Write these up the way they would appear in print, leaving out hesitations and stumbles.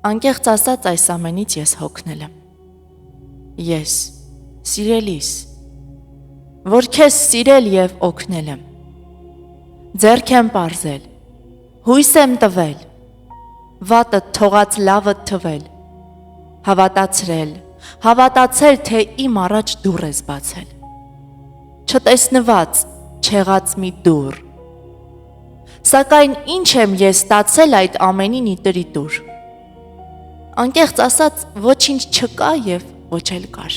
Անկեղծ ասած այս ամենից ես հոգնել եմ։ Ես, սիրելիս, որ քեզ սիրել և օգնել եմ։ Ձեռք եմ պարզել, հույս եմ տվել, վատը թողած լավը թվել, հավատացել, թե իմ առաջ դուռ ես բացել, չտեսնված, չեղած մի դուռ, սակայն ինչ եմ ես ստացել այդ ամենին ի տրիտուր։ Անկեղծ ասած ոչինչ չկա և ոչ էլ կար։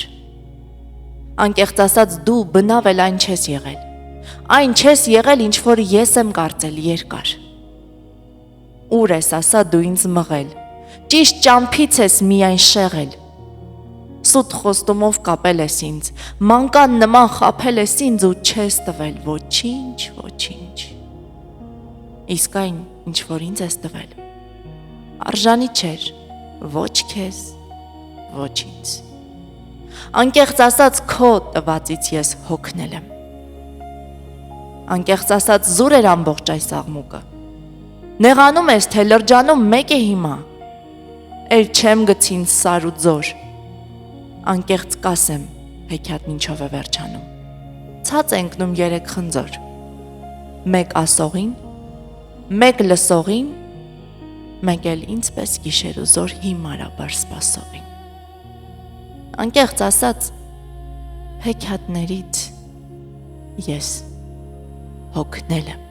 Անկեղծ ասած դու բնավ էլ այն չես եղել, այն չես եղել ինչ որ ես եմ կարծել երկար։ Ուր ես ասա դու ինձ մղել, ճիշտ ճամփից ես միայն շեղել, սուտ խոստումով կապել ես ինձ, մանկան նման խաբել ես ինձ ու չես տվել ոչինչ, իսկ այն ինչ որ ինձ ես տվել, արժանի չէր ոչ քեզ, ոչ ինձ։ Անկեղծ ասած քո տվածից ես հոգնել եմ։ Անկեղծ ասած զուր էր ամբողջ այս աղմուկը, նեղանում ես, թե լրջանում մեկ է հիմա, էլ չեմ գցին սար ու ձոր, անկեղծ կասեմ, հեքիաթն ինչով է վերջանում, ցած է ընկնում երեք խնձոր, մեկ ասողին, մեկ լսողին, մեկ էլ ինձպես գիշեր ու զոր հիմարաբար սպասողին։ Անկեղծ ասած, հեքիաթներից ես հոգնել եմ։